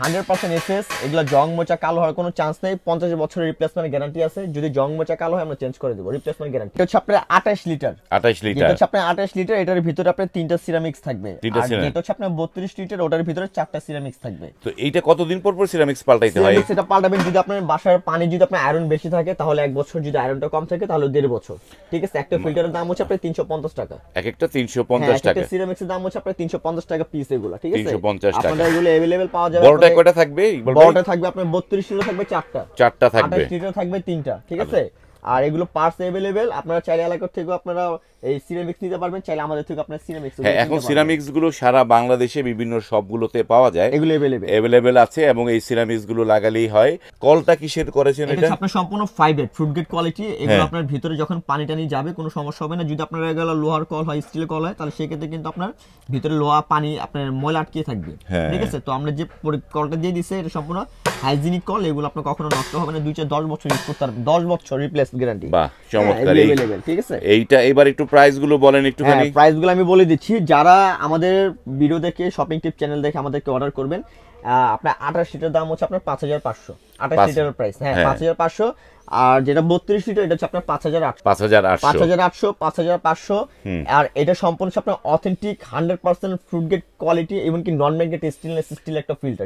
100% SS, এগুলো জং মোচা কালো হওয়ার কোনো চান্স নেই। 50 বছরের রিপ্লেসমেন্ট গ্যারান্টি আছে। যদি জং মোচা কালো হয় আমরা চেঞ্জ করে দেব, রিপ্লেসমেন্ট গ্যারান্টি। এটা হচ্ছে আপনার 28 লিটার। 28 লিটার, এটা হচ্ছে আপনার 28 লিটার। এটার ভিতরে আপনার 3টা সিরামিক্স থাকবে। আর যেটা হচ্ছে আপনার 32 লিটার, ওটার ভিতরে 4টা সিরামিক্স থাকবে। তো এইটা কতদিন পর পর সিরামিক্স পাল্টাইতে হয়? সিরামিক্স এটা পাল্টাবেন যদি আপনার বাসার পানি যদি আপনার আয়রন বেশি থাকে তাহলে 1 বছর, যদি আয়রনটা কম থাকে তাহলে 1.5 বছর। ঠিক আছে। একটা ফিল্টারের দাম হচ্ছে আপনার 350 টাকা। এক একটা 350 টাকা। একটা সিরামিক্সের দাম হচ্ছে আপনার 350 টাকা পিস এগুলো। ঠিক আছে। 350 টাকা। আপনাদের এগুলো अवेलेबल পাওয়া যাবে। বড়টা কয়টা থাকবে? বড়টা থাকবে আপনার 32 লিটার থাকবে 4টা। 4টা থাকবে। 28 লিটার থাকবে 3টা। ঠিক আছে। আর এগুলো পার্টস अवेलेबल, আপনারা চাইলে এলাকা থেকে আপনারা এই সিরামিক্স নিতে পারবেন, চাইলে আমাদের থেকে আপনারা সিরামিক্স। হ্যাঁ, এখন সিরামিক্স গুলো সারা বাংলাদেশে বিভিন্ন সবগুলোতে পাওয়া যায়, এগুলো अवेलेबल আছে। এবং এই সিরামিক্স গুলো লাগালেই হয়। কলটা কিসের করেছেন এটা? আপনার সম্পূর্ণ ফাইবার ফ্রুট গেট কোয়ালিটি। এগুলো আপনার ভিতরে যখন পানি টানি যাবে কোনো সমস্যা হবে না। যদি আপনার এগুলো লোহার কল হয়, স্টিলের কল হয়, তাহলে সেক্ষেত্রে কিন্তু আপনার ভিতরে লোহা পানি আপনার ময়লা আটকে থাকবে। ঠিক আছে। তো আমরা যে কলটা দিয়ে দিছে এটা সম্পূর্ণ হাইজিনিক কল। এগুলো আপনার কখনো নষ্ট হবে না। 2-10 বছর ইউজ করতে পারবেন। 10 বছর রিপ্লেস গ্যারান্টি। বাহ, চমৎকার। ঠিক আছে। এইটা এবার একটু প্রাইস গুলো বলেন একটুখানি। প্রাইস গুলো আমি বলে দিচ্ছি। যারা আমাদের ভিডিও দেখে, শপিং টিপ চ্যানেল দেখে আমাদেরকে অর্ডার করবেন, আপনার 28 লিটার দাম হচ্ছে আপনার 5500। 28 লিটারের প্রাইস 5500। আর যেটা 32 লিটার এটা হচ্ছে আপনার 5800। 5500। আর এটা সম্পূর্ণ আপনার অথেন্টিক 100% ফ্রুট গেট কোয়ালিটি, এমনকি নন ম্যাগনেট স্টেনলেস স্টিল একটা ফিল্টার।